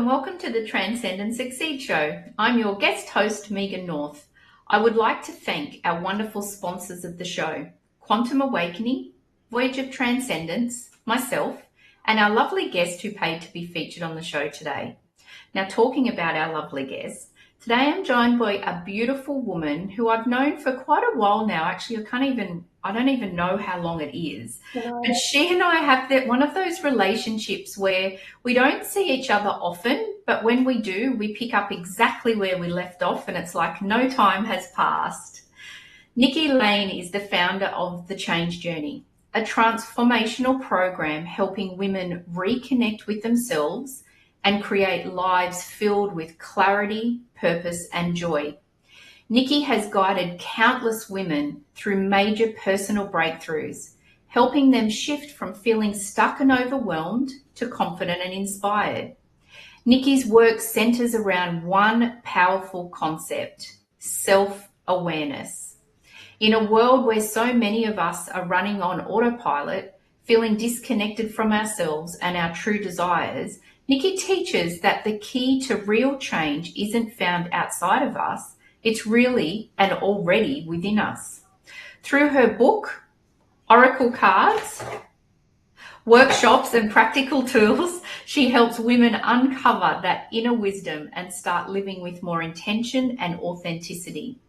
and welcome to the Transcend and Succeed show. I'm your guest host, Megan North. I would like to thank our wonderful sponsors of the show, Quantum Awakening, Voyage of Transcendence, myself, and our lovely guest who paid to be featured on the show today. Now, talking about our lovely guest, today I'm joined by a beautiful woman who I've known for quite a while now. Actually, I don't even know how long it is. But she and I have one of those relationships where we don't see each other often, but when we do, we pick up exactly where we left off, and it's like no time has passed. Nikki Lane is the founder of The Change Journey, a transformational program helping women reconnect with themselves and create lives filled with clarity, purpose, and joy. Nikki has guided countless women through major personal breakthroughs, helping them shift from feeling stuck and overwhelmed to confident and inspired. Nikki's work centers around one powerful concept: self-awareness. In a world where so many of us are running on autopilot, feeling disconnected from ourselves and our true desires, Nikki teaches that the key to real change isn't found outside of us. It's really and already within us. Through her book, Oracle Cards, workshops and practical tools, she helps women uncover that inner wisdom and start living with more intention and authenticity.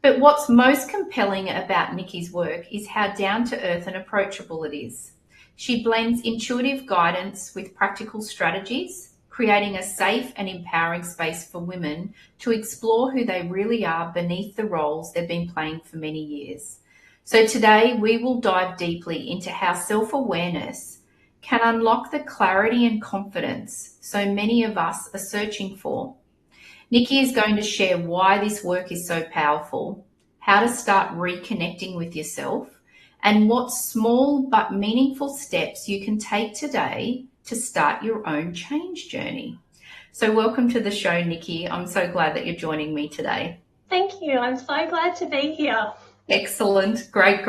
But what's most compelling about Nikki's work is how down-to-earth and approachable it is. She blends intuitive guidance with practical strategies, creating a safe and empowering space for women to explore who they really are beneath the roles they've been playing for many years. So today we will dive deeply into how self-awareness can unlock the clarity and confidence so many of us are searching for. Nikki is going to share why this work is so powerful, how to start reconnecting with yourself, and what small but meaningful steps you can take today to start your own change journey. So welcome to the show, Nikki. I'm so glad that you're joining me today. Thank you. I'm so glad to be here. Excellent. Great.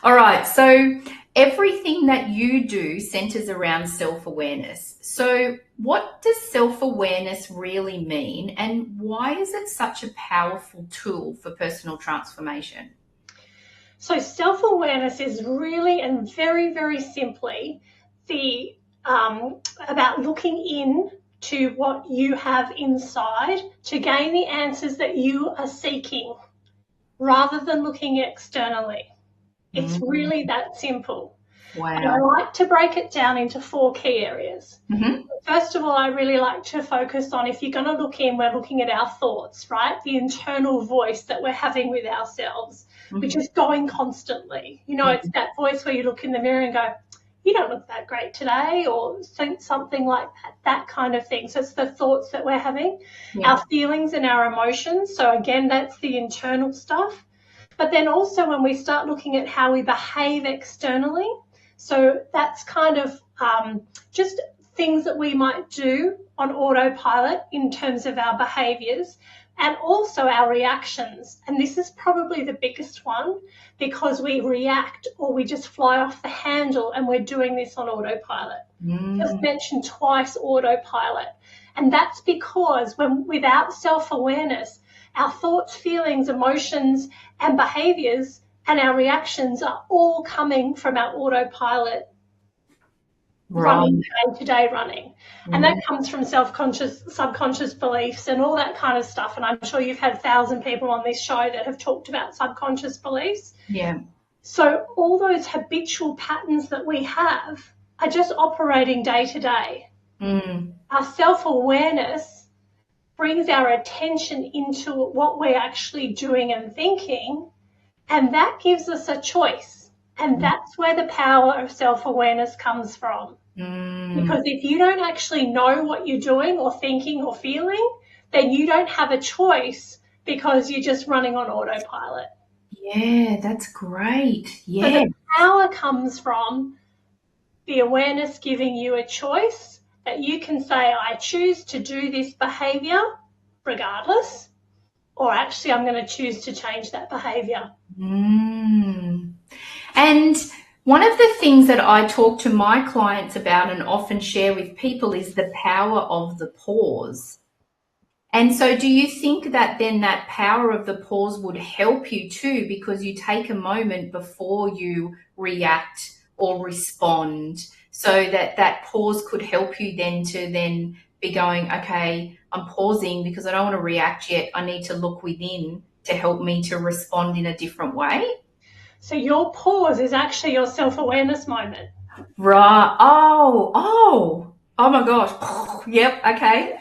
All right. So everything that you do centers around self-awareness. So what does self-awareness really mean, and why is it such a powerful tool for personal transformation? So self-awareness is really and very, very simply about looking in to what you have inside to gain the answers that you are seeking rather than looking externally. It's really that simple. Wow. And I like to break it down into 4 key areas. First of all, I really like to focus on, if you're going to look in, we're looking at our thoughts, right? The internal voice that we're having with ourselves, which is going constantly. You know, it's that voice where you look in the mirror and go, you don't look that great today, or think something like that kind of thing. So it's the thoughts that we're having, our feelings and our emotions. So again, that's the internal stuff. But then also when we start looking at how we behave externally, so that's kind of just things that we might do on autopilot in terms of our behaviours, and also our reactions. And this is probably the biggest one, because we react or we just fly off the handle, and we're doing this on autopilot. Just mentioned twice autopilot. And that's because without self-awareness, our thoughts, feelings, emotions and behaviours and our reactions are all coming from our autopilot running, day-to-day running. And that comes from subconscious beliefs and all that kind of stuff. And I'm sure you've had 1,000 people on this show that have talked about subconscious beliefs. Yeah. So all those habitual patterns that we have are just operating day to day. Our self-awareness brings our attention into what we're actually doing and thinking, and that gives us a choice. And that's where the power of self-awareness comes from. Because if you don't actually know what you're doing or thinking or feeling, then you don't have a choice, because you're just running on autopilot. Yeah, that's great. Yeah. So the power comes from the awareness giving you a choice that you can say, I choose to do this behaviour regardless, or actually I'm going to choose to change that behaviour. And One of the things that I talk to my clients about and often share with people is the power of the pause. And so do you think that then that power of the pause would help you too, because you take a moment before you react or respond, so that that pause could help you then to then be going, okay, I'm pausing because I don't want to react yet. I need to look within to help me to respond in a different way? So your pause is actually your self-awareness moment. Right. Oh my gosh. Yep. Okay.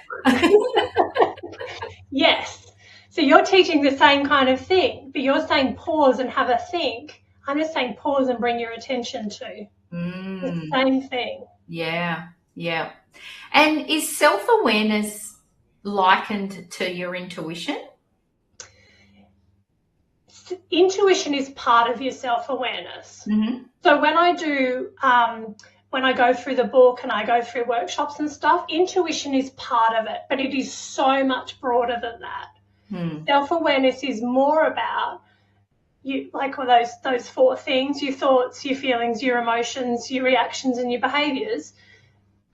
Yes. So you're teaching the same kind of thing, but you're saying pause and have a think. I'm just saying pause and bring your attention to the same thing. Yeah. Yeah. And is self-awareness likened to your intuition? Intuition is part of your self-awareness. Mm-hmm. So when I go through the book and I go through workshops and stuff, intuition is part of it, but it is so much broader than that. Self-awareness is more about you, like those four things: your thoughts, your feelings, your emotions, your reactions, and your behaviors.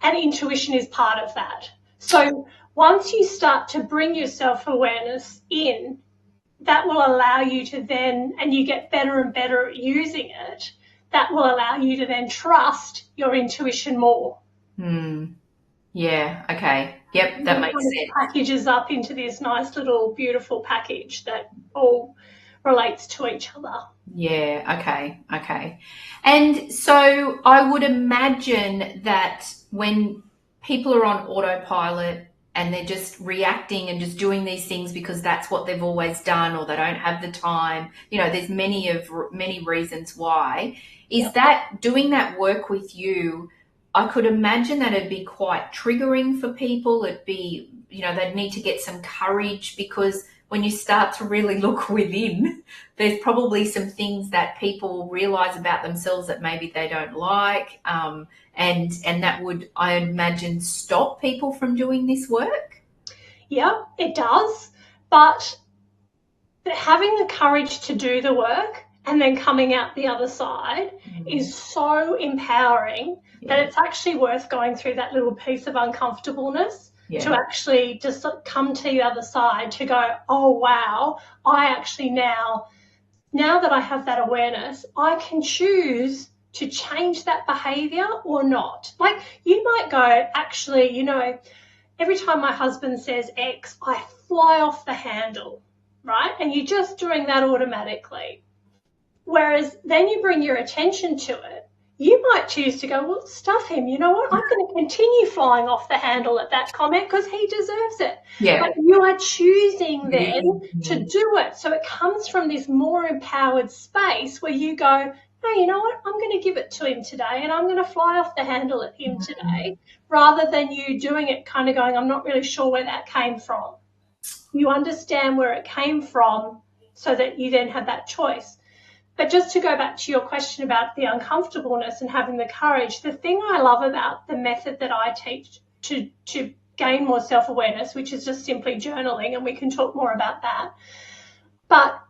And intuition is part of that. So once you start to bring your self-awareness in, that will allow you to then, and you get better and better at using it, that will allow you to then trust your intuition more. Yeah. Okay. Yep. That makes sense. Packages up into this nice little beautiful package that all relates to each other. Yeah. Okay. Okay. And so I would imagine that when people are on autopilot and they're just reacting and just doing these things because that's what they've always done, or they don't have the time, there's many reasons why. Is that doing that work with you? I could imagine that it'd be quite triggering for people. It'd be, they'd need to get some courage, because when you start to really look within, there's probably some things that people realize about themselves that maybe they don't like. And that would, I imagine, stop people from doing this work. Yeah, it does. But having the courage to do the work and then coming out the other side is so empowering that it's actually worth going through that little piece of uncomfortableness to actually just come to the other side, to go, oh, wow, I actually now that I have that awareness, I can choose to change that behavior or not. Like, you might go, actually, every time my husband says X, I fly off the handle, right? And you're just doing that automatically. Whereas then you bring your attention to it, you might choose to go, well, stuff him. You know what? I'm going to continue flying off the handle at that comment because he deserves it. Yeah. But you are choosing then to do it. So it comes from this more empowered space where you go, no, you know what? I'm going to give it to him today, and I'm going to fly off the handle at him today, rather than you doing it kind of going, I'm not really sure where that came from. You understand where it came from so that you then have that choice. But just to go back to your question about the uncomfortableness and having the courage, the thing I love about the method that I teach to gain more self-awareness, which is just simply journaling, and we can talk more about that, but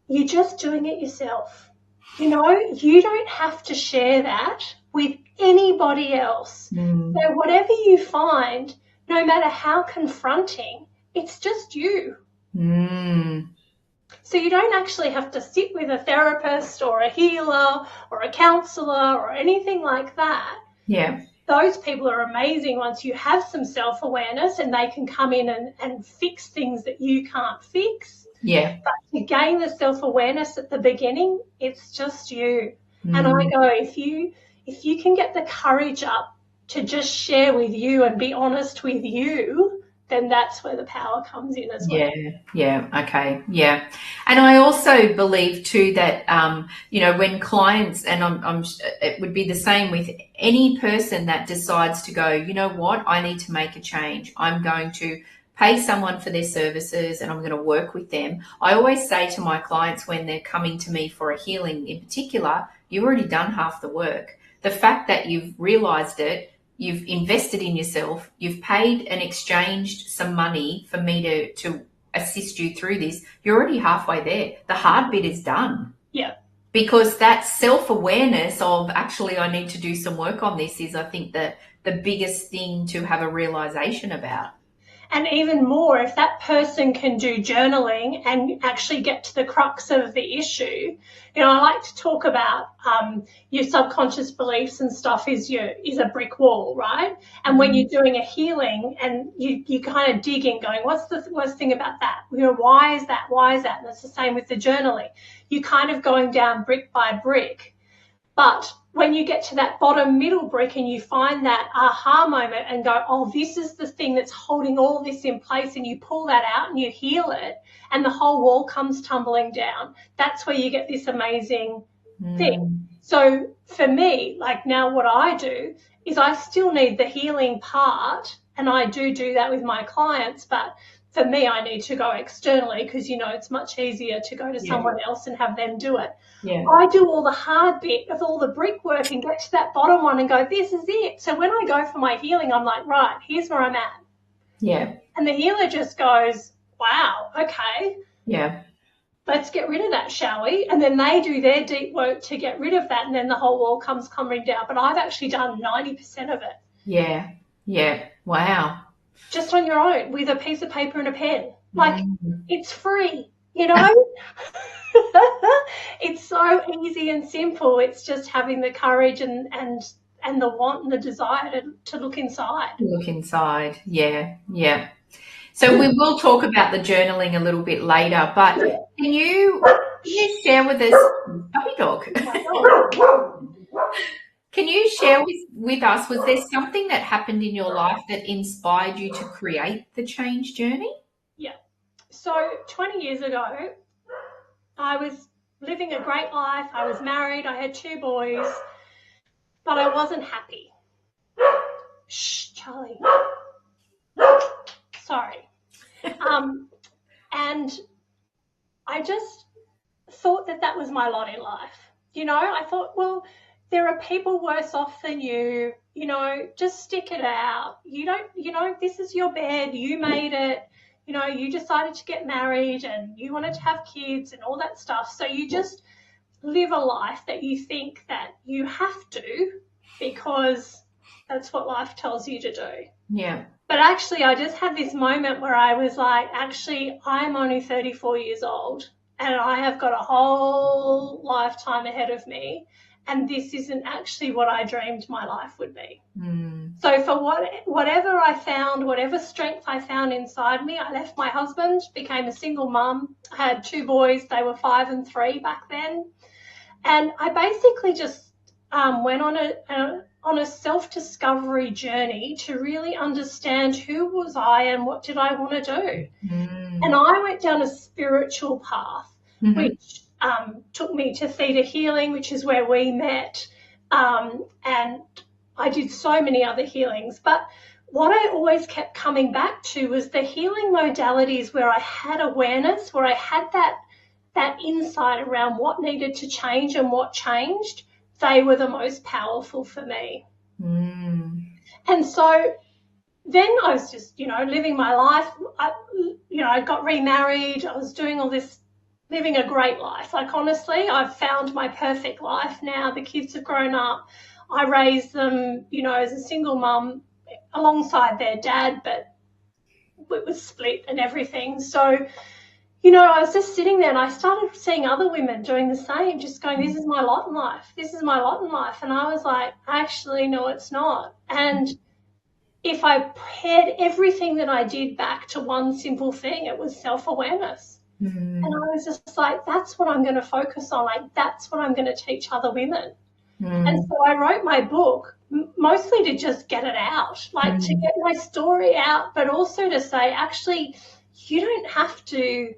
you're just doing it yourself. You don't have to share that with anybody else. So whatever you find, no matter how confronting, it's just you. So you don't actually have to sit with a therapist or a healer or a counselor or anything like that. Yeah. Those people are amazing once you have some self-awareness, and they can come in and fix things that you can't fix. Yeah. But to gain the self-awareness at the beginning, it's just you. And I go, if you can get the courage up to just share with you and be honest with you, then that's where the power comes in as well. Yeah. Okay. Yeah. And I also believe too that, when clients, and it would be the same with any person that decides to go, you know what, I need to make a change. I'm going to pay someone for their services and I'm going to work with them. I always say to my clients when they're coming to me for a healing in particular, you've already done half the work. The fact that you've realized it, you've invested in yourself, you've paid and exchanged some money for me to assist you through this, you're already halfway there. The hard bit is done. Yeah. because that self-awareness of actually I need to do some work on this is, I think, the biggest thing to have a realization about. And even more, if that person can do journaling and actually get to the crux of the issue. I like to talk about your subconscious beliefs and stuff is a brick wall, right? And when you're doing a healing and you kind of dig in going, what's the worst thing about that? Why is that? Why is that? And it's the same with the journaling. You're kind of going down brick by brick. But when you get to that bottom middle brick and you find that aha moment and go, oh, this is the thing that's holding all this in place, and you pull that out and you heal it and the whole wall comes tumbling down, that's where you get this amazing thing. So for me, like now what I do is I still need the healing part, and I do that with my clients, but for me, I need to go externally because, it's much easier to go to someone else and have them do it. Yeah. I do all the hard bit of all the brickwork and get to that bottom one and go, this is it. So when I go for my healing, I'm like, right, here's where I'm at. Yeah. And the healer just goes, wow, okay. Yeah. Let's get rid of that, shall we? And then they do their deep work to get rid of that, and then the whole wall comes tumbling down. But I've actually done 90% of it. Yeah. Yeah. Wow. Just on your own with a piece of paper and a pen. Like, it's free, It's so easy and simple. It's just having the courage and the want and the desire to look inside. Look inside. Yeah. Yeah. So we will talk about the journaling a little bit later, but can you share with us, puppy dog? Can you share with us, was there something that happened in your life that inspired you to create the change journey? Yeah. So 20 years ago, I was living a great life. I was married. I had 2 boys, but I wasn't happy. Shh, Charlie. Sorry. And I just thought that was my lot in life. I thought, well, there are people worse off than you, just stick it out. You don't, this is your bed, you made it, you decided to get married and you wanted to have kids and all that stuff. So you just live a life that you think that you have to because that's what life tells you to do. Yeah. But actually, I just had this moment where I was like, actually, I'm only 34 years old and I have got a whole lifetime ahead of me. And this isn't actually what I dreamed my life would be. So for whatever I found, whatever strength I found inside me, I left my husband, became a single mum. I had 2 boys. They were 5 and 3 back then. And I basically just went on a self-discovery journey to really understand who was I and what did I want to do. And I went down a spiritual path, which took me to Theta Healing, which is where we met, and I did so many other healings. But what I always kept coming back to was the healing modalities where I had awareness, where I had that insight around what needed to change and what changed. They were the most powerful for me. And so then I was just, living my life. I got remarried. I was doing all this, living a great life. Like, honestly, I've found my perfect life now. The kids have grown up. I raised them, as a single mum alongside their dad, but it was split and everything. So, I was just sitting there and I started seeing other women doing the same, just going, this is my lot in life. This is my lot in life. And I was like, actually, no, it's not. And if I paired everything that I did back to one simple thing, it was self-awareness. And I was just like, that's what I'm going to focus on. Like, that's what I'm going to teach other women. And so I wrote my book mostly to just get it out, like to get my story out, but also to say, actually, you don't have to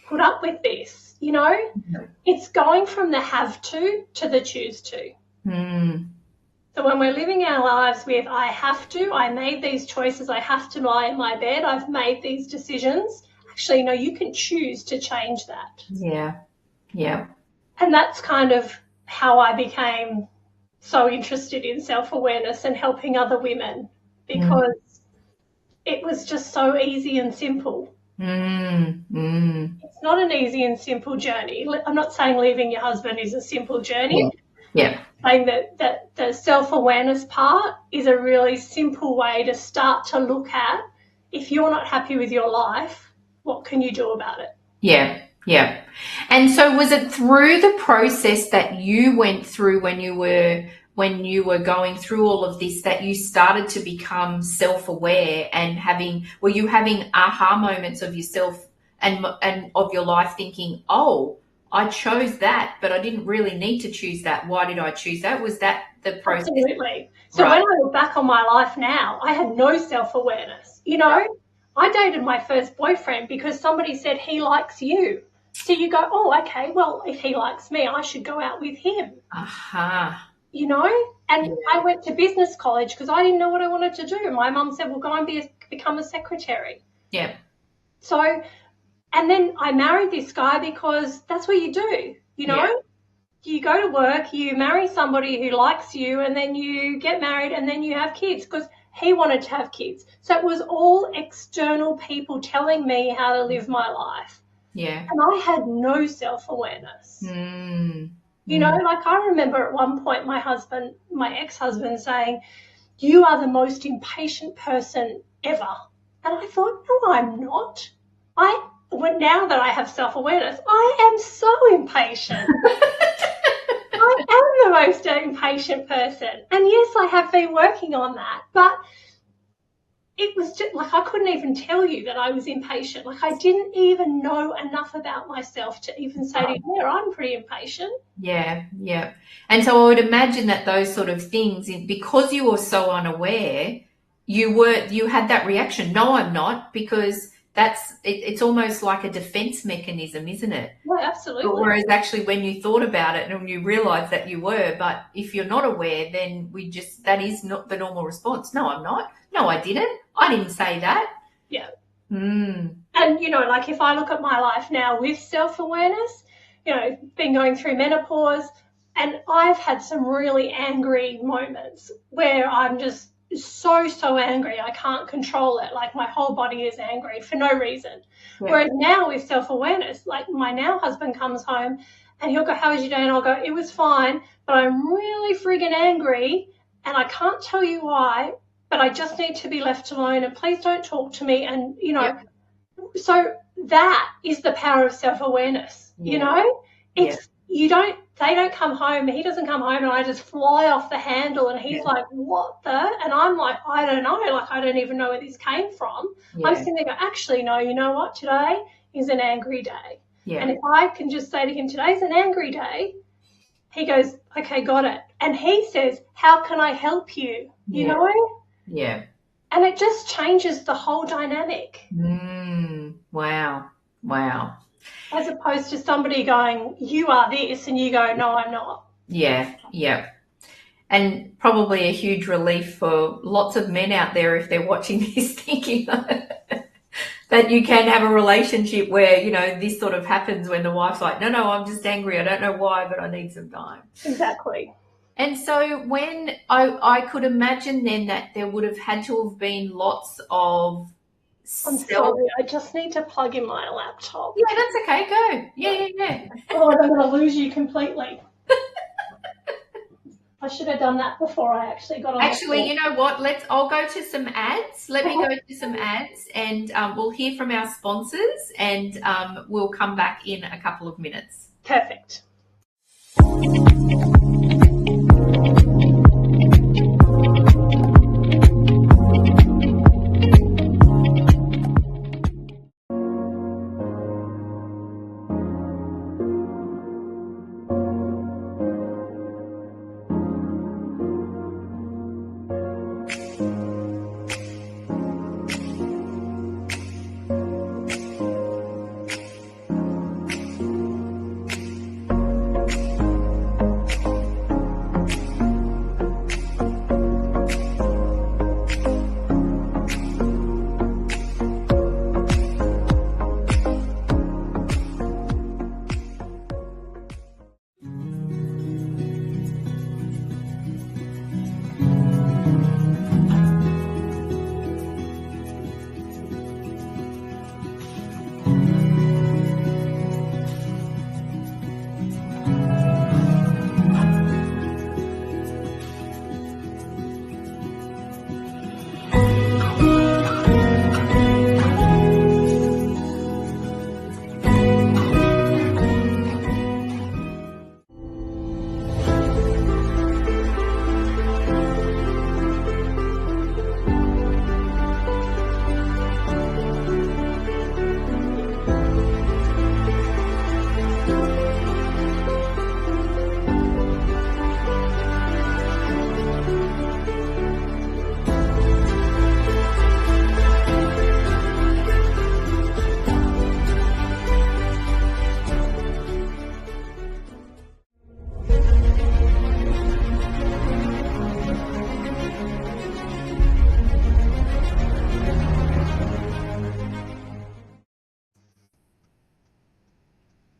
put up with this, It's going from the have to the choose to. So when we're living our lives with I have to, I made these choices, I have to lie in my bed, I've made these decisions. Actually, no, you can choose to change that. Yeah. Yeah. And that's kind of how I became so interested in self-awareness and helping other women, because it was just so easy and simple. It's not an easy and simple journey. I'm not saying leaving your husband is a simple journey. Yeah. Saying that the self-awareness part is a really simple way to start to look at, if you're not happy with your life, what can you do about it? Yeah. Yeah. And so was it through the process that you went through when you were going through all of this that you started to become self-aware and were you having aha moments of yourself and of your life thinking, oh, I chose that, but I didn't really need to choose that. Why did I choose that? Was that the process? Absolutely. So Right. when I look back on my life now, I had no self-awareness. You know, I dated my first boyfriend because somebody said he likes you. So you go, oh, okay, well, if he likes me, I should go out with him. Aha. You know? And I went to business college because I didn't know what I wanted to do. My mum said, well, go and become a secretary. Yeah. So, and then I married this guy because that's what you do, you know? Yeah. You go to work, you marry somebody who likes you, and then you get married and then you have kids because he wanted to have kids. So it was all external people telling me how to live my life. Yeah. And I had no self-awareness. You know, like I remember at one point my ex-husband saying, you are the most impatient person ever. And I thought, no, I'm not. Now that I have self-awareness, I am so impatient. I am the most impatient person. And yes, I have been working on that, but it was just like I couldn't even tell you that I was impatient. Like I didn't even know enough about myself to even say to you, yeah, I'm pretty impatient. Yeah, yeah. And so I would imagine that those sort of things, because you were so unaware, you had that reaction. No, I'm not, because it's almost like a defense mechanism, isn't it? Yeah, absolutely. Whereas actually when you thought about it and you realized that you were, but if you're not aware, then that is not the normal response. No, I'm not. No, I didn't. I didn't say that. Yeah. And, you know, like if I look at my life now with self-awareness, you know, been going through menopause, and I've had some really angry moments where I'm just so angry. I can't control it. Like my whole body is angry for no reason. Yeah. Whereas now with self-awareness, like my now husband comes home and he'll go, how was your day? And I'll go, it was fine, but I'm really friggin' angry and I can't tell you why, but I just need to be left alone and please don't talk to me. And, you know, so that is the power of self-awareness, you know? It's they don't come home, he doesn't come home and I just fly off the handle and he's like, what the? And I'm like, I don't know, like I don't even know where this came from. I'm sitting there going, actually, no, you know what? Today is an angry day. And if I can just say to him, today's an angry day, he goes, okay, got it. And he says, how can I help you? You know? Yeah. And it just changes the whole dynamic. Wow. As opposed to somebody going, you are this, and you go, no, I'm not. Yeah. And probably a huge relief for lots of men out there if they're watching this thinking that you can have a relationship where, you know, this sort of happens when the wife's like, no, I'm just angry. I don't know why, but I need some time. Exactly. And so when I could imagine then that there would have had to have been lots of I'm sorry, I just need to plug in my laptop. Yeah, that's okay. Go. Yeah. Oh, I'm going to lose you completely. I should have done that before I actually got on. Actually, you know what? I'll go to some ads. Let me go to some ads and we'll hear from our sponsors and we'll come back in a couple of minutes. Perfect.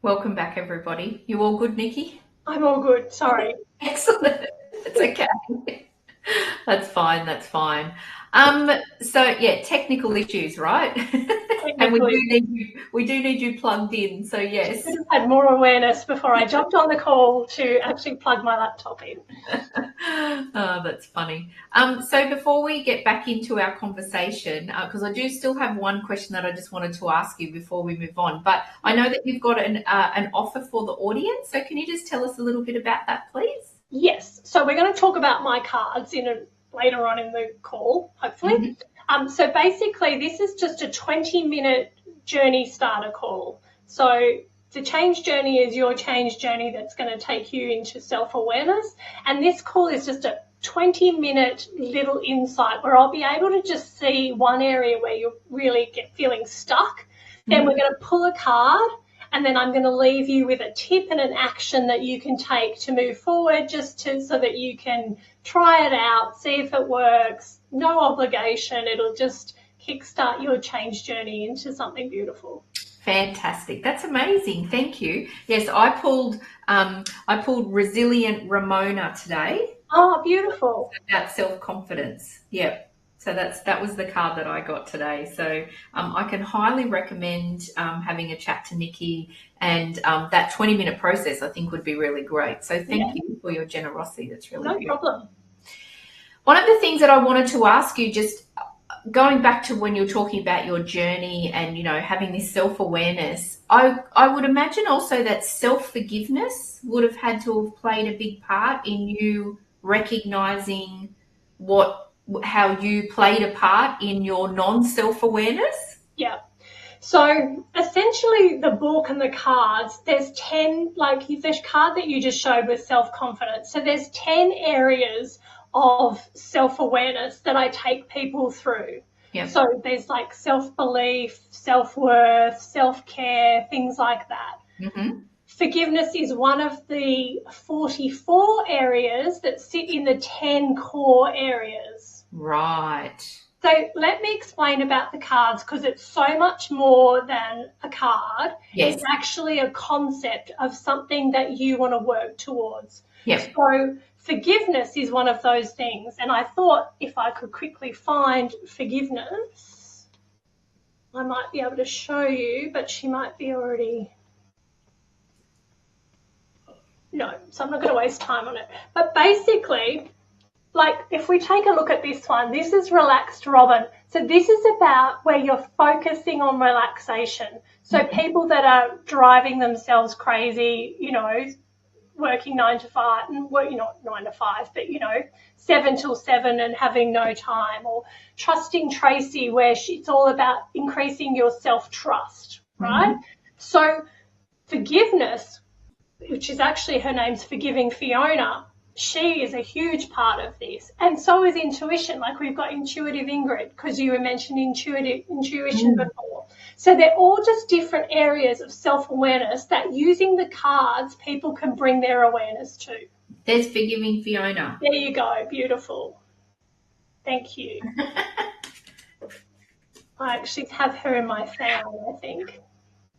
Welcome back, everybody. You all good, Nikki? I'm all good. Sorry. Excellent. It's okay. That's fine. That's fine. So yeah, technical issues, right? And we do need you plugged in. So yes. I should have had more awareness before I jumped on the call to actually plug my laptop in. Oh, that's funny. So before we get back into our conversation, because I do still have one question that I just wanted to ask you before we move on, but I know that you've got an offer for the audience. So can you just tell us a little bit about that, please? Yes. So we're going to talk about my cards later on in the call, hopefully. Mm-hmm. So basically, this is just a 20-minute journey starter call. So the change journey is your change journey that's going to take you into self-awareness. And this call is just a 20-minute little insight where I'll be able to just see one area where you really get feeling stuck. Mm-hmm. Then we're going to pull a card, and then I'm going to leave you with a tip and an action that you can take to move forward, so that you can try it out, see if it works. No obligation. It'll just kickstart your change journey into something beautiful. Fantastic. That's amazing. Thank you. Yes, I pulled Resilient Ramona today. Oh, beautiful. About self-confidence. Yep. So that was the card that I got today. So I can highly recommend having a chat to Nikki, and that 20-minute process I think would be really great. So thank you for your generosity. That's really no problem. One of the things that I wanted to ask you, just going back to when you're talking about your journey and, having this self-awareness, I would imagine also that self-forgiveness would have had to have played a big part in you recognizing how you played a part in your non-self-awareness? Yeah. So essentially the book and the cards, there's 10, like the card that you just showed was self-confidence. So there's 10 areas of self-awareness that I take people through. Yep. So there's like self-belief, self-worth, self-care, things like that. Mm-hmm. Forgiveness is one of the 44 areas that sit in the 10 core areas. Right. So let me explain about the cards, because it's so much more than a card. Yes. It's actually a concept of something that you want to work towards. Yes. So forgiveness is one of those things. And I thought if I could quickly find forgiveness, I might be able to show you, but she might be already... No, so I'm not going to waste time on it. But basically, like if we take a look at this one, this is Relaxed Robin. So this is about where you're focusing on relaxation. So people that are driving themselves crazy, working 9 to 5, well, not 9 to 5, but 7 till 7 and having no time, or Trusting Tracy, where it's all about increasing your self-trust, right? Mm-hmm. So forgiveness, which is actually, her name's Forgiving Fiona, she is a huge part of this. And so is intuition. Like we've got Intuitive Ingrid, because you were mentioning intuition before. So they're all just different areas of self-awareness that using the cards, people can bring their awareness to. There's Forgiving Fiona. There you go. Beautiful. Thank you. I actually have her in my family, I think.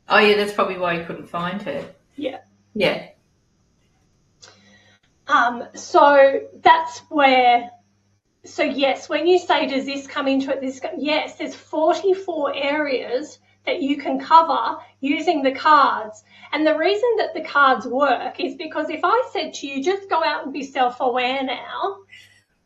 Oh, yeah, that's probably why you couldn't find her. Yeah. Yeah. So that's where, so yes, when you say, does this come into it? Yes, there's 44 areas that you can cover using the cards. And the reason that the cards work is because if I said to you, just go out and be self-aware now,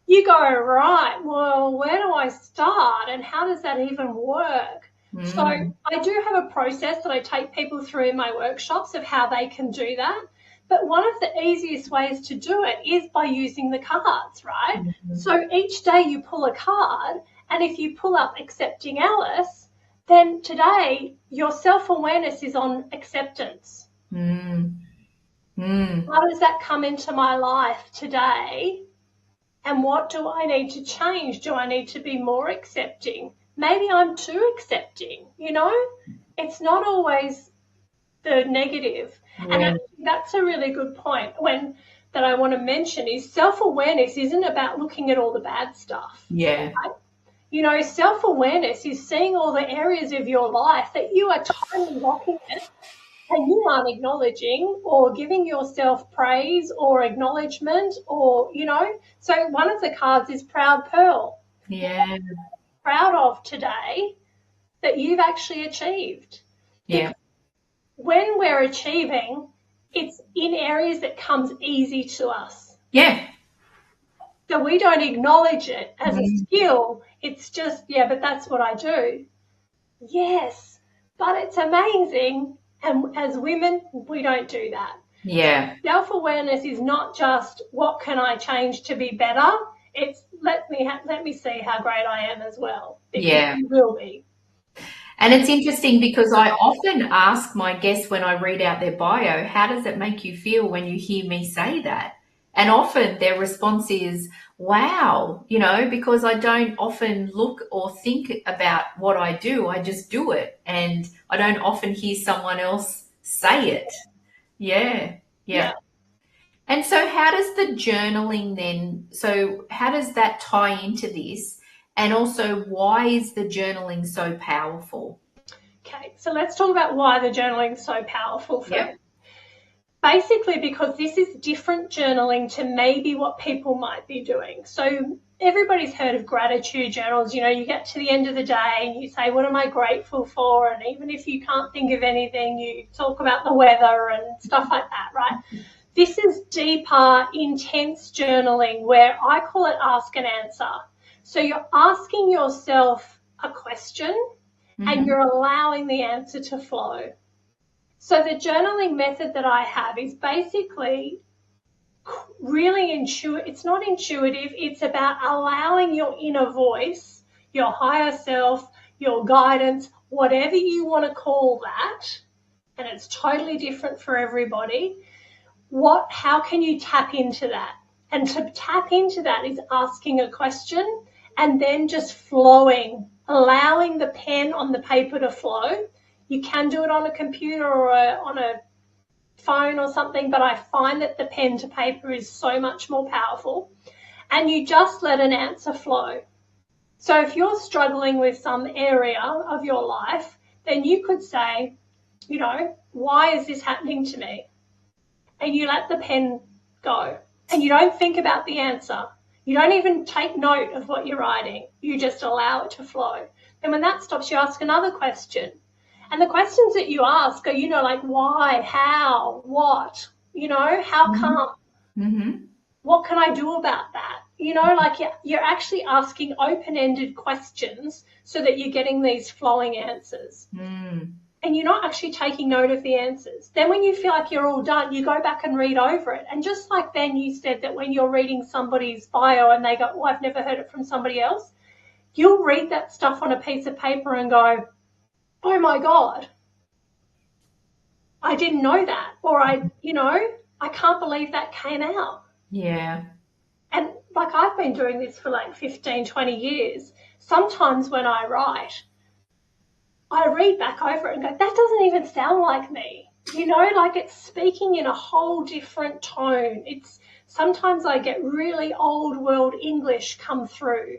you go, right, well, where do I start and how does that even work? So I do have a process that I take people through in my workshops of how they can do that. But one of the easiest ways to do it is by using the cards, right? Mm-hmm. So each day you pull a card, and if you pull up Accepting Alice, then today your self-awareness is on acceptance. How does that come into my life today? And what do I need to change? Do I need to be more accepting? Maybe I'm too accepting, It's not always the negative. Yeah. And that's a really good point that I want to mention is self-awareness isn't about looking at all the bad stuff. Yeah. Right? Self-awareness is seeing all the areas of your life that you are totally rocking it and you aren't acknowledging or giving yourself praise or acknowledgement or, so one of the cards is Proud Pearl. Yeah. Proud of today that you've actually achieved. Yeah. Because when we're achieving, it's in areas that comes easy to us. Yeah. So we don't acknowledge it as a skill. It's just, but that's what I do. Yes, but it's amazing. And as women, we don't do that. Yeah. Self-awareness is not just what can I change to be better. It's let me see how great I am as well. Because you will be. And it's interesting because I often ask my guests when I read out their bio, how does it make you feel when you hear me say that? And often their response is, wow, because I don't often look or think about what I do. I just do it. And I don't often hear someone else say it. Yeah. Yeah. And so how does the journaling then, so how does that tie into this? And also, why is the journaling so powerful? Okay, so let's talk about why the journaling is so powerful for Yep. Basically because this is different journaling to maybe what people might be doing. So everybody's heard of gratitude journals. You get to the end of the day and you say, what am I grateful for? And even if you can't think of anything, you talk about the weather and stuff like that, right? This is deeper, intense journaling where I call it ask and answer. So you're asking yourself a question and you're allowing the answer to flow. So the journaling method that I have is basically really intuitive. It's not intuitive. It's about allowing your inner voice, your higher self, your guidance, whatever you want to call that, and it's totally different for everybody. How can you tap into that? And to tap into that is asking a question and then just flowing, allowing the pen on the paper to flow. You can do it on a computer or on a phone or something, but I find that the pen to paper is so much more powerful. And you just let an answer flow. So if you're struggling with some area of your life, then you could say, why is this happening to me? And you let the pen go. And you don't think about the answer. You don't even take note of what you're writing. You just allow it to flow. And when that stops, you ask another question. And the questions that you ask are, like why, how, what, how come? What can I do about that? Like you're actually asking open-ended questions so that you're getting these flowing answers. And you're not actually taking note of the answers. Then when you feel like you're all done, you go back and read over it. And just like then you said that when you're reading somebody's bio and they go, oh, I've never heard it from somebody else, you'll read that stuff on a piece of paper and go, oh my God, I didn't know that. Or I can't believe that came out. Yeah. And like I've been doing this for like 15, 20 years. Sometimes when I write, I read back over it and go, that doesn't even sound like me. Like it's speaking in a whole different tone. Sometimes I get really old world English come through.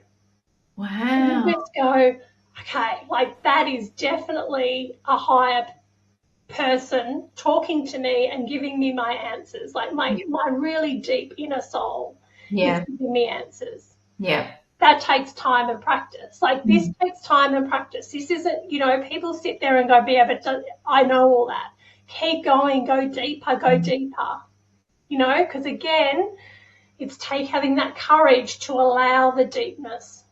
Wow. And you just go, okay, like that is definitely a higher person talking to me and giving me my answers. Like my really deep inner soul is giving me answers. Yeah. That takes time and practice. Like this takes time and practice. This isn't, people sit there and go, yeah, but I know all that. Keep going, go deeper, because again, it's having that courage to allow the deepness.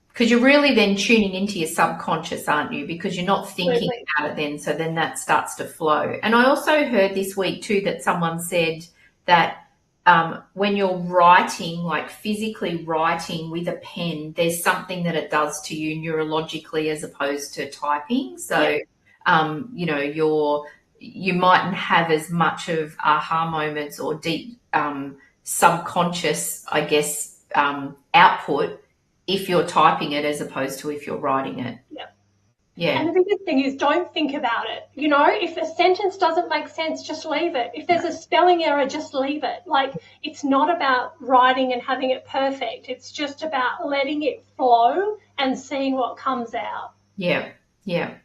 Because you're really then tuning into your subconscious, aren't you? Because you're not thinking about it then, so then that starts to flow. And I also heard this week too that someone said that when you're writing, like physically writing with a pen, there's something that it does to you neurologically as opposed to typing. So, you mightn't have as much of aha moments or deep subconscious, I guess, output if you're typing it as opposed to if you're writing it. Yeah. And the biggest thing is don't think about it. If a sentence doesn't make sense, just leave it. If there's a spelling error, just leave it. Like it's not about writing and having it perfect. It's just about letting it flow and seeing what comes out. Yeah. Yeah.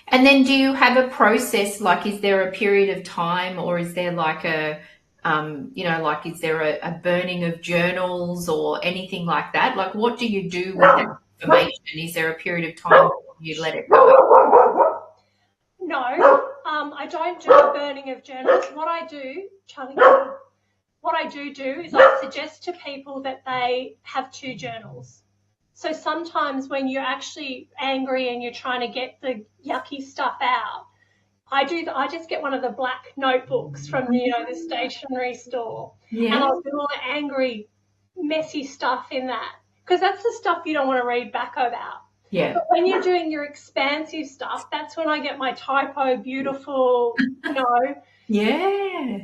And then do you have a process, like is there a period of time, or is there like a, like is there a burning of journals or anything like that? Like what do you do with that information? Is there a period of time you let it go? No, I don't do a burning of journals. What I do, Charlie, what I do is I suggest to people that they have 2 journals. So sometimes when you're actually angry and you're trying to get the yucky stuff out, I just get one of the black notebooks from, the stationery store. Yeah. And I'll do all the angry, messy stuff in that, because that's the stuff you don't want to read back about. Yeah. But when you're doing your expansive stuff, that's when I get my typo beautiful, Yeah.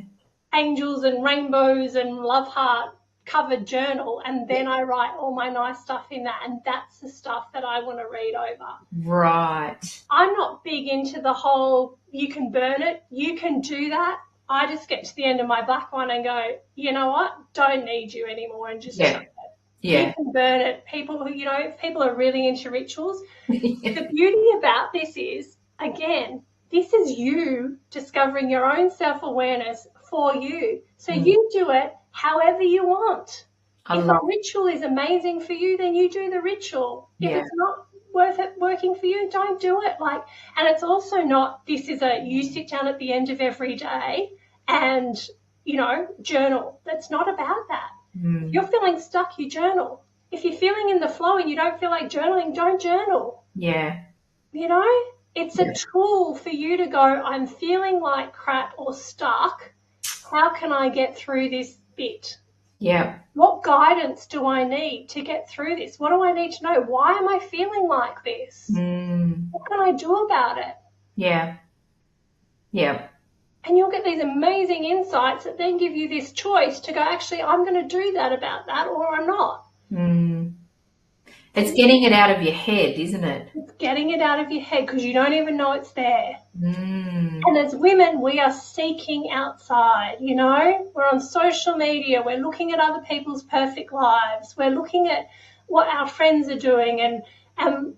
angels and rainbows and love heart covered journal, and then I write all my nice stuff in that, and that's the stuff that I want to read over. Right. I'm not big into the whole you can burn it, you can do that. I just get to the end of my black one and go, you know what, don't need you anymore, and just chuck it. Yeah. You can burn it. People who, if people are really into rituals, the beauty about this is, again, this is you discovering your own self-awareness for you. So you do it however you want. If a ritual is amazing for you, then you do the ritual. If it's not worth it working for you, don't do it. And it's also not, this is you sit down at the end of every day and, journal. That's not about that. If you're feeling stuck, you journal. If you're feeling in the flow and you don't feel like journaling, don't journal. Yeah. It's a tool for you to go, I'm feeling like crap or stuck. How can I get through this bit? Yeah. What guidance do I need to get through this? What do I need to know? Why am I feeling like this? What can I do about it? Yeah. Yeah. And you'll get these amazing insights that then give you this choice to go, actually, I'm going to do that about that, or I'm not. It's getting it out of your head, isn't it? It's getting it out of your head because you don't even know it's there. And as women, we are seeking outside, We're on social media. We're looking at other people's perfect lives. We're looking at what our friends are doing and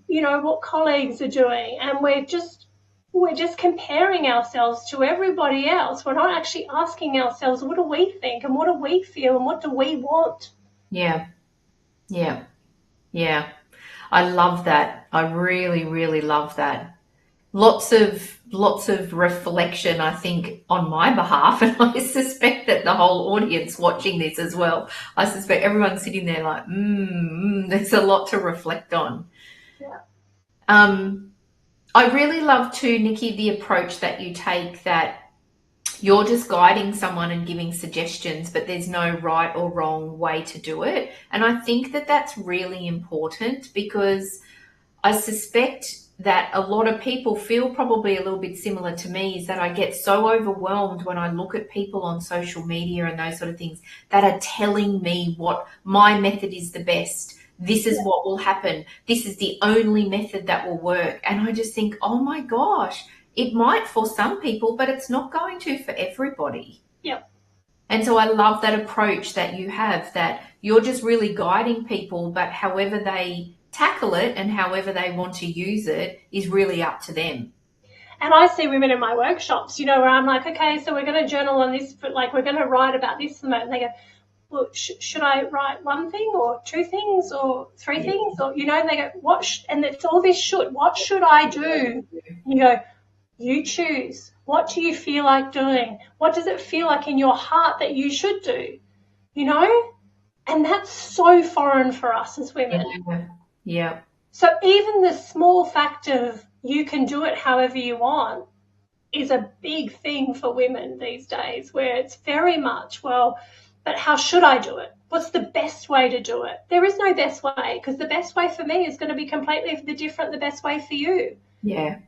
what colleagues are doing. And we're just comparing ourselves to everybody else. We're not actually asking ourselves, what do we think and what do we feel and what do we want? Yeah. Yeah. Yeah. I love that. I really, really love that. Lots of reflection, I think, on my behalf, and I suspect that the whole audience watching this as well. I suspect everyone's sitting there like, there's a lot to reflect on. Yeah. I really love too, Nikki, the approach that you take, that you're just guiding someone and giving suggestions, but there's no right or wrong way to do it. And I think that that's really important, because I suspect that a lot of people feel probably a little bit similar to me, is that I get so overwhelmed when I look at people on social media and those sort of things that are telling me what my method is the best. This is what will happen. This is the only method that will work. And I just think, oh my gosh, it might for some people, but it's not going to for everybody. Yep. And so I love that approach that you have, that you're just really guiding people, but however they tackle it and however they want to use it is really up to them. And I see women in my workshops, where I'm like, okay, so we're going to journal on this, but we're going to write about this. And they go, well, should I write one thing or 2 things or 3 things? Or, and they go, and it's all this should. What should I do? And you go, you choose. What do you feel like doing? What does it feel like in your heart that you should do? And that's so foreign for us as women. Yeah. So even the small fact of you can do it however you want is a big thing for women these days, where it's very much, well, but how should I do it? What's the best way to do it? There is no best way, because the best way for me is going to be completely different the best way for you. Yeah.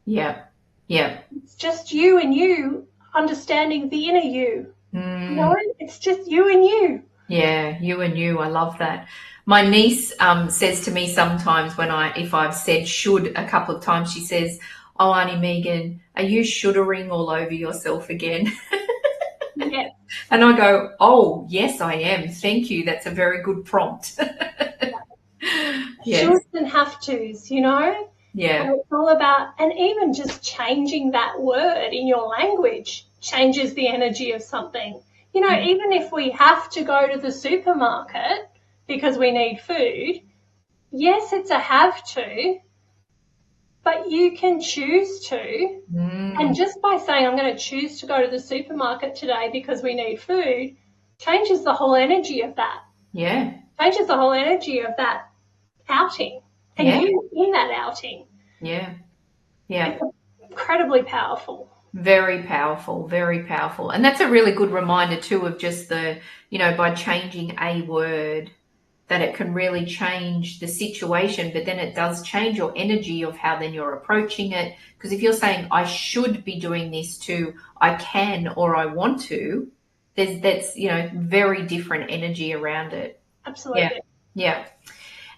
Yeah. Yeah. It's just you and you understanding the inner you. It's just you and you. Yeah, you and you. I love that. My niece says to me sometimes if I've said should a couple of times, she says, oh, Auntie Megan, are you shouldering all over yourself again? Yeah. And I go, oh, yes, I am. Thank you. That's a very good prompt. Yes. Shoulds and have tos, Yeah. And it's all about, and even just changing that word in your language changes the energy of something. You know, even if we have to go to the supermarket because we need food, yes, it's a have to, but you can choose to. And just by saying, I'm going to choose to go to the supermarket today because we need food, changes the whole energy of that. Yeah. Changes the whole energy of that outing and you in that outing. Yeah. Yeah. It's incredibly powerful. Very powerful, very powerful. And that's a really good reminder too of just the, by changing a word, that it can really change the situation, but then it does change your energy of how then you're approaching it. Because if you're saying, I should be doing this to, I can or I want to, that's very different energy around it. Absolutely. Yeah.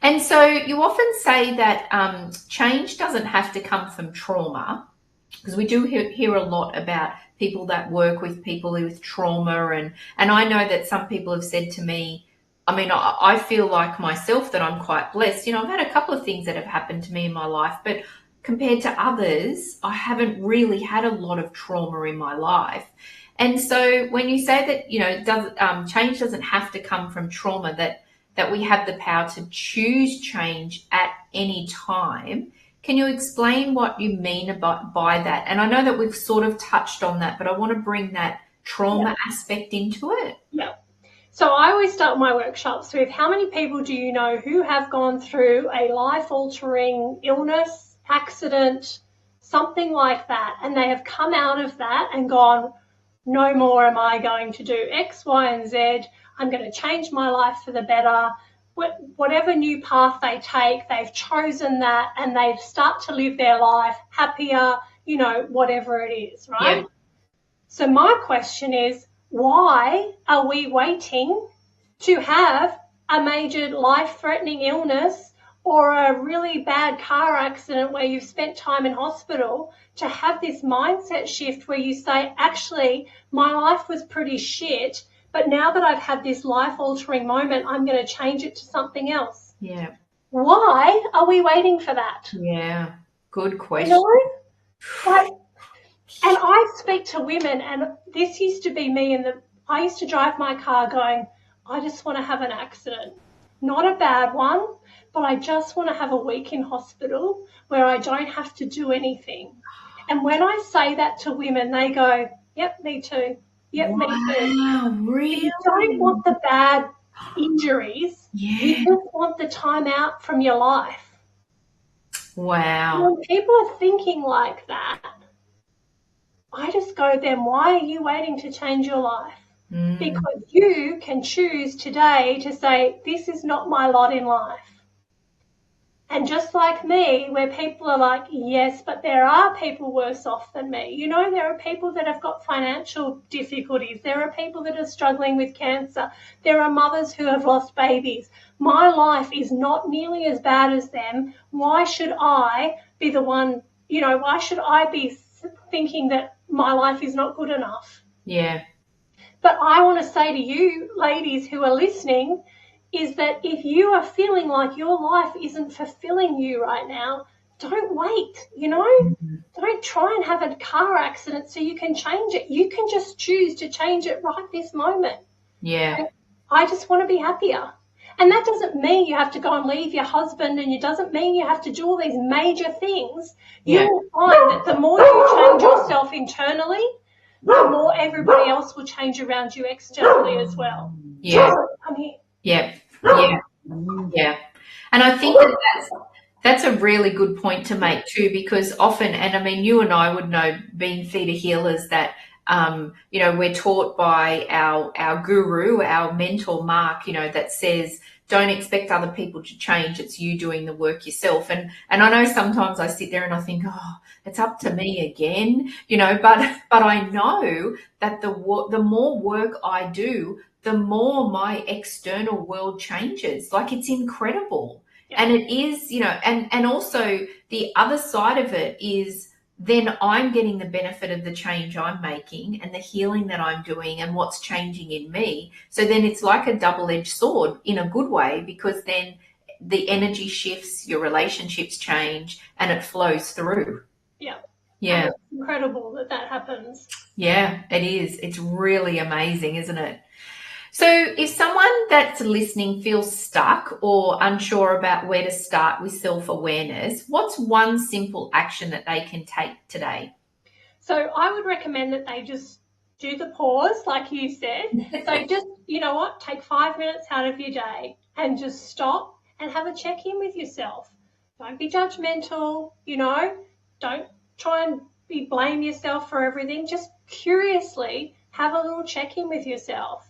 And so you often say that change doesn't have to come from trauma, because we do hear a lot about people that work with people with trauma. And I know that some people have said to me, I mean, I feel like myself that I'm quite blessed. I've had a couple of things that have happened to me in my life, but compared to others, I haven't really had a lot of trauma in my life. And so when you say that, change doesn't have to come from trauma, that we have the power to choose change at any time. Can you explain what you mean by that? And I know that we've sort of touched on that, but I want to bring that trauma aspect into it. Yeah. So I always start my workshops with, how many people do you know who have gone through a life-altering illness, accident, something like that, and they have come out of that and gone, no more am I going to do X, Y, and Z. I'm going to change my life for the better. Whatever new path they take, they've chosen that and they start to live their life happier, whatever it is, right? Yeah. So my question is, why are we waiting to have a major life-threatening illness or a really bad car accident where you've spent time in hospital to have this mindset shift where you say, actually, my life was pretty shit, but now that I've had this life-altering moment, I'm going to change it to something else? Yeah. Why are we waiting for that? Yeah. Good question. And I speak to women, and this used to be me, I used to drive my car going, I just want to have an accident. Not a bad one, but I just want to have a week in hospital where I don't have to do anything. And when I say that to women, they go, yep, me too. Yep, me too. Wow, really? You don't want the bad injuries. Yeah. You just want the time out from your life. Wow. When people are thinking like that, I just go, then why are you waiting to change your life? Because you can choose today to say, this is not my lot in life. And just like me, where people are like, yes, but there are people worse off than me. There are people that have got financial difficulties. There are people that are struggling with cancer. There are mothers who have lost babies. My life is not nearly as bad as them. Why should I be the one, why should I be thinking that my life is not good enough? Yeah. But I want to say to you, ladies who are listening, is that if you are feeling like your life isn't fulfilling you right now, don't wait, Don't try and have a car accident so you can change it. You can just choose to change it right this moment. Yeah. I just want to be happier. And that doesn't mean you have to go and leave your husband, and it doesn't mean you have to do all these major things. Yeah. You'll find that the more you change yourself internally, the more everybody else will change around you externally as well. Yeah. I'm here. Yeah. Yeah. Yeah. And I think that's a really good point to make too, because often, and I mean, you and I would know, being theta healers, that we're taught by our guru, our mentor, Mark, that says, don't expect other people to change. It's you doing the work yourself. And I know sometimes I sit there and I think, oh, it's up to me again, but I know that the more work I do, the more my external world changes. Like, it's incredible. Yeah. And it is, and also the other side of it is, then I'm getting the benefit of the change I'm making and the healing that I'm doing and what's changing in me. So then it's like a double-edged sword in a good way, because then the energy shifts, your relationships change, and it flows through. Yeah. Yeah. It's incredible that happens. Yeah, it is. It's really amazing, isn't it? So if someone that's listening feels stuck or unsure about where to start with self-awareness, what's one simple action that they can take today? So I would recommend that they just do the pause, like you said. So just, you know what, take 5 minutes out of your day and just stop and have a check-in with yourself. Don't be judgmental, don't try and blame yourself for everything. Just curiously have a little check-in with yourself,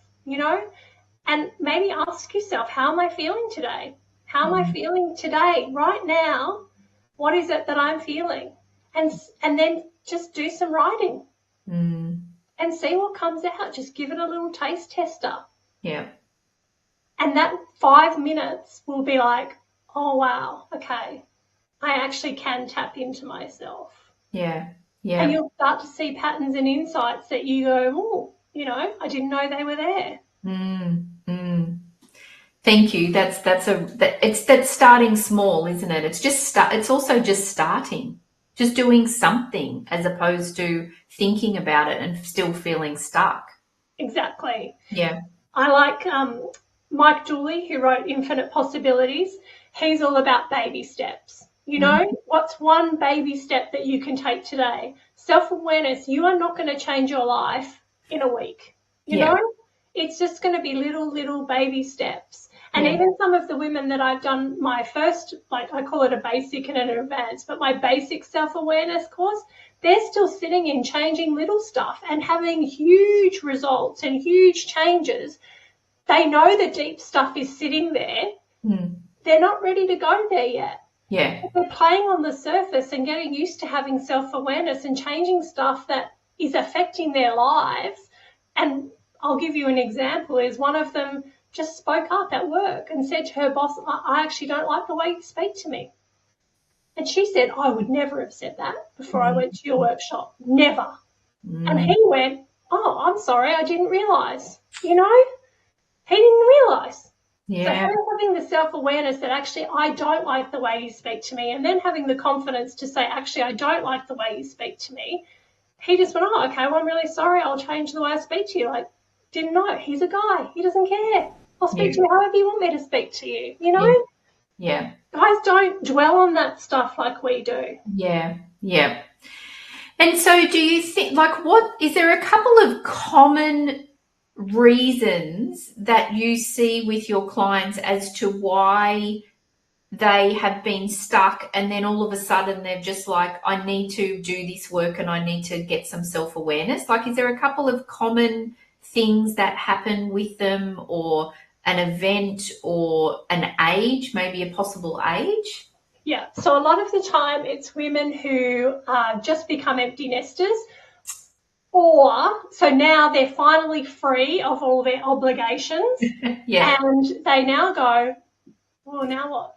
and maybe ask yourself, how am I feeling today? How am I feeling today, right now? What is it that I'm feeling? And then just do some writing and see what comes out. Just give it a little taste tester. Yeah. And that 5 minutes will be like, oh, wow, okay, I actually can tap into myself. Yeah. Yeah. And you'll start to see patterns and insights that you go, oh, I didn't know they were there. Thank you. That's starting small, isn't it? It's also just starting, just doing something as opposed to thinking about it and still feeling stuck. Exactly. Yeah. I like Mike Dooley, who wrote Infinite Possibilities. He's all about baby steps. What's one baby step that you can take today? Self-awareness. You are not going to change your life in a week. You know, it's just going to be little baby steps. And even some of the women that I've done my first, like I call it a basic and an advanced, but my basic self-awareness course, they're still sitting in changing little stuff and having huge results and huge changes. They know the deep stuff is sitting there. They're not ready to go there yet. Yeah. They're playing on the surface and getting used to having self-awareness and changing stuff that is affecting their lives. And I'll give you an example, is one of them just spoke up at work and said to her boss, I actually don't like the way you speak to me. And she said, I would never have said that before I went to your workshop. Never. And he went, oh, I'm sorry, I didn't realise. He didn't realise. Yeah. So her having the self-awareness that actually I don't like the way you speak to me, and then having the confidence to say, actually, I don't like the way you speak to me, he just went, oh, okay, well, I'm really sorry. I'll change the way I speak to you. Like, didn't know. He's a guy. He doesn't care. I'll speak to you however you want me to speak to you, Yeah. Guys don't dwell on that stuff like we do. Yeah. Yeah. And so do you think, is there a couple of common reasons that you see with your clients as to why they have been stuck and then all of a sudden they're just like, I need to do this work and I need to get some self-awareness? Like, is there a couple of common things that happen with them, or an event, or an age, maybe a possible age? Yeah, so a lot of the time it's women who just become empty nesters, or so now they're finally free of all their obligations. And they now go, well, now what?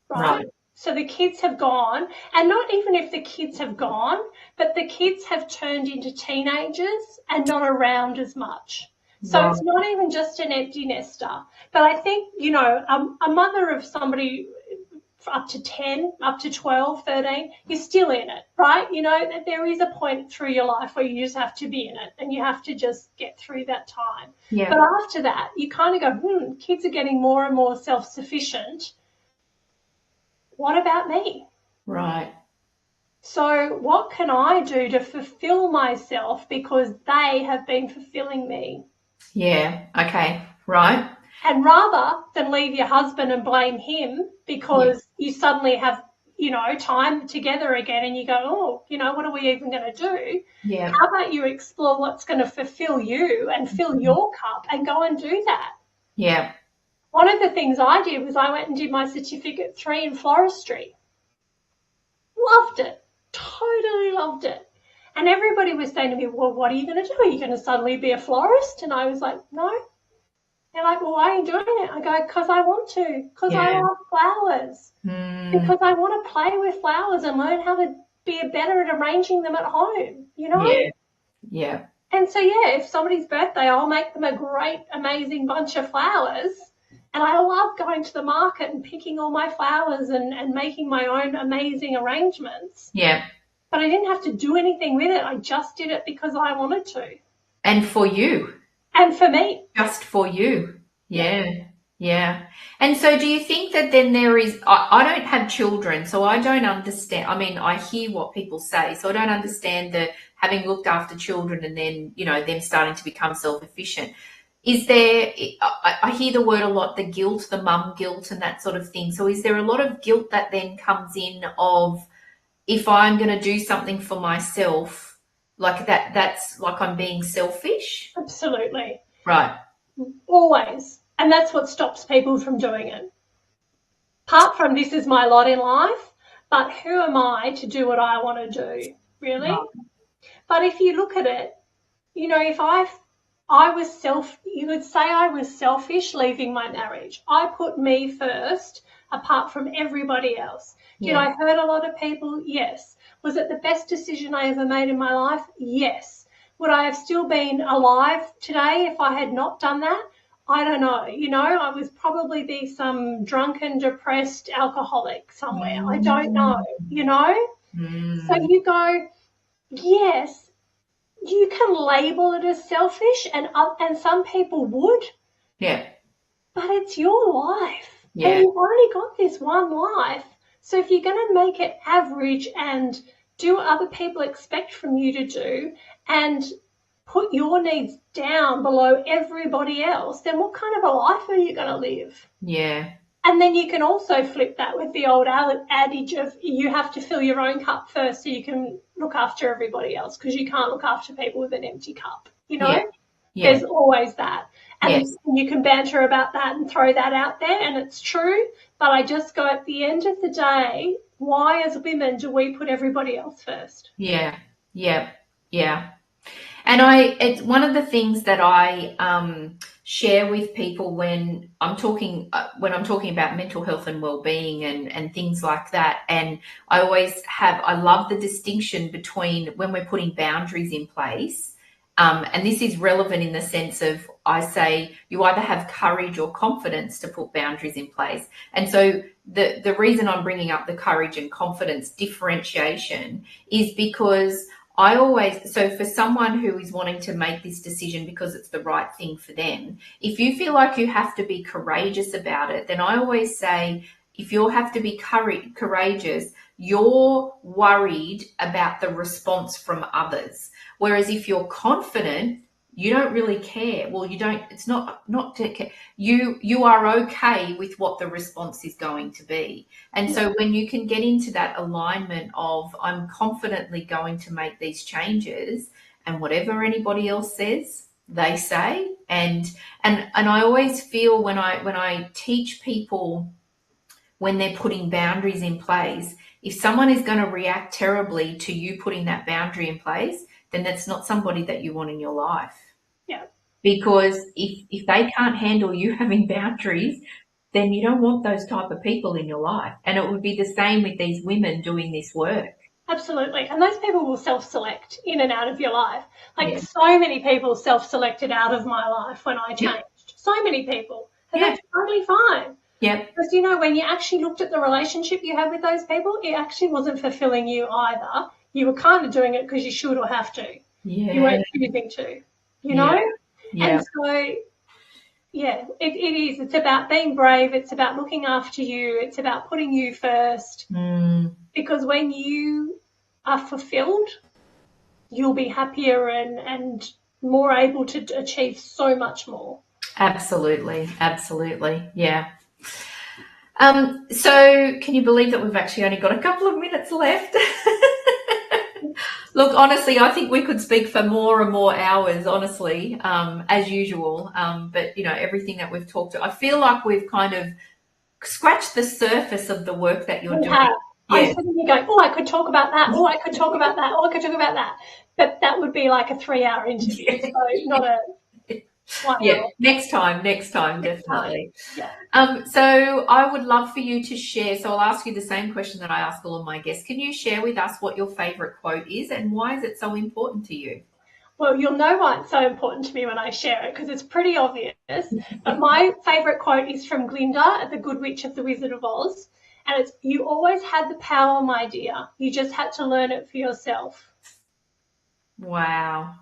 Right? So the kids have gone, and not even if the kids have gone, but the kids have turned into teenagers and not around as much. So it's not even just an empty nester. But I think, a mother of somebody up to 10, up to 12, 13, you're still in it, right? That there is a point through your life where you just have to be in it and you have to just get through that time. Yeah. But after that, you kind of go, kids are getting more and more self-sufficient. What about me? Right. So what can I do to fulfill myself because they have been fulfilling me? Yeah. Okay. Right. And rather than leave your husband and blame him because you suddenly have, time together again and you go, oh, what are we even going to do? Yeah. How about you explore what's going to fulfill you and fill your cup and go and do that? Yeah. One of the things I did was I went and did my Certificate 3 in floristry. Loved it. Totally loved it. And everybody was saying to me, well, what are you going to do? Are you going to suddenly be a florist? And I was like, no. They're like, well, why are you doing it? I go, because I want to, because I love flowers, because I want to play with flowers and learn how to be better at arranging them at home, Yeah. And so, if somebody's birthday, I'll make them a great, amazing bunch of flowers And I love going to the market and picking all my flowers and making my own amazing arrangements. Yeah. But I didn't have to do anything with it. I just did it because I wanted to. And for you. And for me. Just for you. Yeah. Yeah. And so do you think that then there is, I don't have children, so I don't understand. I mean, I hear what people say, so I don't understand the having looked after children and then, you know, them starting to become self-efficient. Is there, I hear the word a lot, the guilt, the mum guilt and that sort of thing. So is there a lot of guilt that then comes in of, if I'm going to do something for myself, like that's like I'm being selfish? Absolutely. Right. Always. And that's what stops people from doing it. Apart from this is my lot in life, but who am I to do what I want to do, really? Right. But if you look at it, you know, if I was you would say I was selfish leaving my marriage. I put me first apart from everybody else. Did I hurt a lot of people? Yes. Was it the best decision I ever made in my life? Yes. Would I have still been alive today if I had not done that? I don't know. You know, I would probably be some drunken, depressed alcoholic somewhere. I don't know, you know? So you go, yes, you can label it as selfish, and some people would. Yeah. But it's your life. Yeah. And you've only got this one life. So if you're going to make it average and do what other people expect from you to do and put your needs down below everybody else, then what kind of a life are you going to live? Yeah. And then you can also flip that with the old adage of you have to fill your own cup first so you can look after everybody else, because you can't look after people with an empty cup, you know? Yeah. There's always that. And you can banter about that and throw that out there, and it's true. But I just go, at the end of the day, why as women do we put everybody else first? Yeah. Yeah. Yeah. And it's one of the things that I share with people when I'm talking about mental health and well-being and things like that. And I love the distinction between when we're putting boundaries in place. And this is relevant in the sense of, I say, you either have courage or confidence to put boundaries in place. And so the reason I'm bringing up the courage and confidence differentiation is because so for someone who is wanting to make this decision because it's the right thing for them, if you feel like you have to be courageous about it, then I always say, if you have to be courageous, you're worried about the response from others. Whereas if you're confident, you don't really care. Well, you don't, it's not to care. You are okay with what the response is going to be. And so when you can get into that alignment of, I'm confidently going to make these changes, and whatever anybody else says, they say. And I always feel when I teach people, when they're putting boundaries in place, if someone is going to react terribly to you putting that boundary in place, then that's not somebody that you want in your life. Yeah. Because if they can't handle you having boundaries, then you don't want those type of people in your life. And it would be the same with these women doing this work. Absolutely. And those people will self-select in and out of your life. So many people self-selected out of my life when I changed. So many people. And that's totally fine. Yeah. Because, you know, when you actually looked at the relationship you had with those people, it actually wasn't fulfilling you either. You were kind of doing it because you should or have to. Yeah. You weren't choosing to, you know? Yeah. And so, it is. It's about being brave. It's about looking after you. It's about putting you first. Because when you are fulfilled, you'll be happier and more able to achieve so much more. Absolutely. Absolutely. Yeah. So can you believe that we've actually only got a couple of minutes left? Look, honestly, I think we could speak for more and more hours, honestly, as usual. But, you know, everything that we've talked to, I feel like we've kind of scratched the surface of the work that you're doing. Yeah. I'm sitting here going, I could talk about that. I could talk about that. I could talk about that. But that would be like a 3-hour interview, so not a 1 hour. Next time, definitely. Yeah. So I would love for you to share. So I'll ask you the same question that I ask all of my guests. Can you share with us what your favorite quote is and why is it so important to you? Well, you'll know why it's so important to me when I share it, because it's pretty obvious. But my favourite quote is from Glinda at The Good Witch of the Wizard of Oz. And it's, "You always had the power, my dear. You just had to learn it for yourself." Wow.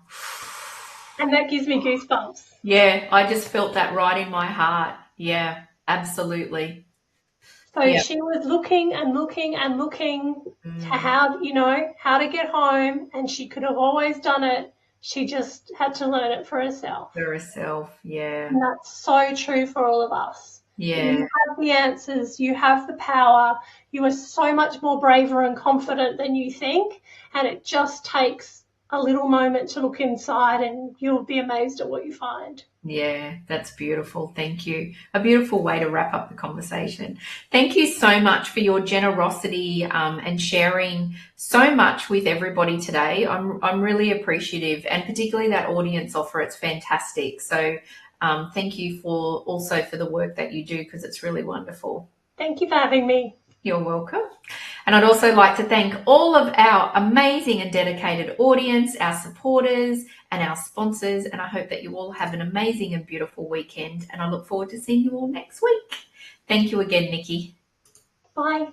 And that gives me goosebumps. Yeah, I just felt that right in my heart. Yeah, absolutely. So Yeah. she was looking and looking and looking to how to get home, and she could have always done it. She just had to learn it for herself. For herself, yeah. And that's so true for all of us. Yeah. You have the answers, you have the power, you are so much more braver and confident than you think, and it just takes a little moment to look inside and you'll be amazed at what you find. Yeah, that's beautiful. Thank you. A beautiful way to wrap up the conversation. Thank you so much for your generosity and sharing so much with everybody today. I'm really appreciative, and particularly that audience offer. It's fantastic. So thank you for the work that you do, because it's really wonderful. Thank you for having me. You're welcome. And I'd also like to thank all of our amazing and dedicated audience, our supporters, and our sponsors. And I hope that you all have an amazing and beautiful weekend. And I look forward to seeing you all next week. Thank you again, Nikki. Bye.